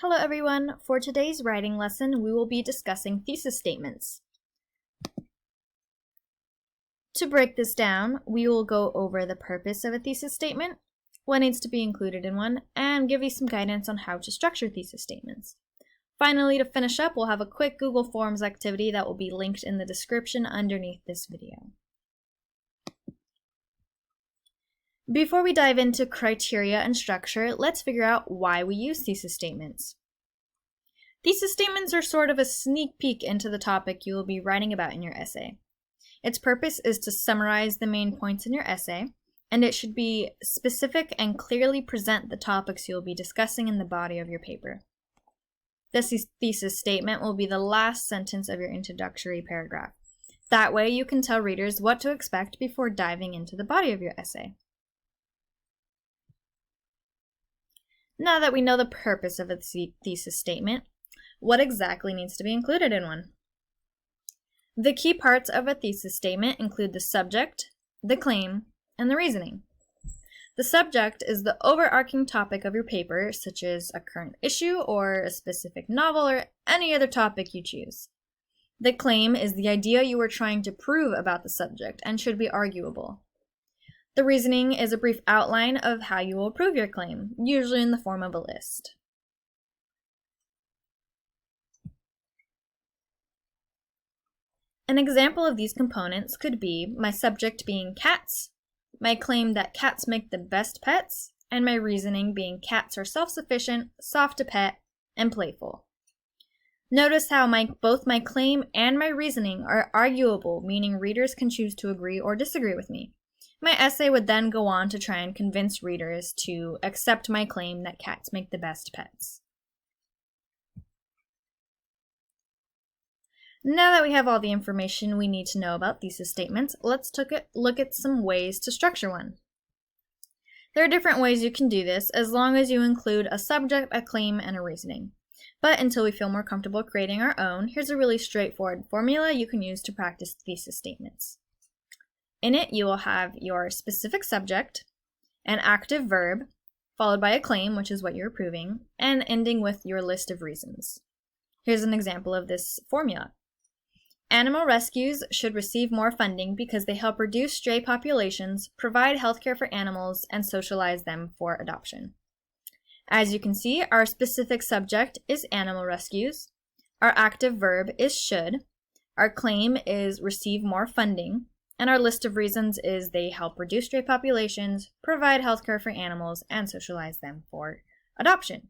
Hello everyone! For today's writing lesson, we will be discussing thesis statements. To break this down, we will go over the purpose of a thesis statement, what needs to be included in one, and give you some guidance on how to structure thesis statements. Finally, to finish up, we'll have a quick Google Forms activity that will be linked in the description underneath this video. Before we dive into criteria and structure, let's figure out why we use thesis statements. Thesis statements are sort of a sneak peek into the topic you will be writing about in your essay. Its purpose is to summarize the main points in your essay, and it should be specific and clearly present the topics you will be discussing in the body of your paper. This thesis statement will be the last sentence of your introductory paragraph. That way you can tell readers what to expect before diving into the body of your essay. Now that we know the purpose of a thesis statement, what exactly needs to be included in one? The key parts of a thesis statement include the subject, the claim, and the reasoning. The subject is the overarching topic of your paper, such as a current issue or a specific novel or any other topic you choose. The claim is the idea you are trying to prove about the subject and should be arguable. The reasoning is a brief outline of how you will prove your claim, usually in the form of a list. An example of these components could be my subject being cats, my claim that cats make the best pets, and my reasoning being cats are self-sufficient, soft to pet, and playful. Notice how both my claim and my reasoning are arguable, meaning readers can choose to agree or disagree with me. My essay would then go on to try and convince readers to accept my claim that cats make the best pets. Now that we have all the information we need to know about thesis statements, let's look at some ways to structure one. There are different ways you can do this as long as you include a subject, a claim, and a reasoning. But until we feel more comfortable creating our own, here's a really straightforward formula you can use to practice thesis statements. In it, you will have your specific subject, an active verb, followed by a claim, which is what you're proving, and ending with your list of reasons. Here's an example of this formula. Animal rescues should receive more funding because they help reduce stray populations, provide healthcare for animals, and socialize them for adoption. As you can see, our specific subject is animal rescues, our active verb is should, our claim is receive more funding, and our list of reasons is they help reduce stray populations, provide healthcare for animals, and socialize them for adoption.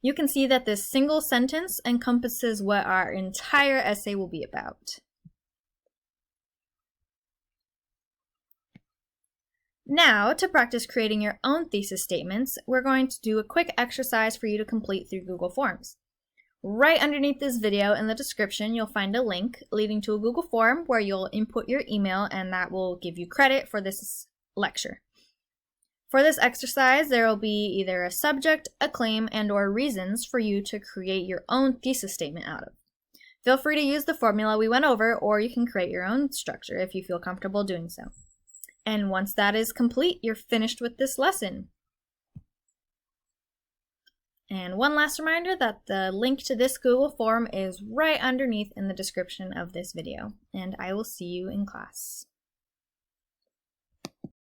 You can see that this single sentence encompasses what our entire essay will be about. Now, to practice creating your own thesis statements, we're going to do a quick exercise for you to complete through Google Forms. Right underneath this video in the description, you'll find a link leading to a Google form where you'll input your email, and that will give you credit for this lecture. For this exercise, there will be either a subject, a claim, and/or reasons for you to create your own thesis statement out of. Feel free to use the formula we went over, or you can create your own structure if you feel comfortable doing so. And once that is complete, you're finished with this lesson. And one last reminder that the link to this Google form is right underneath in the description of this video, and I will see you in class.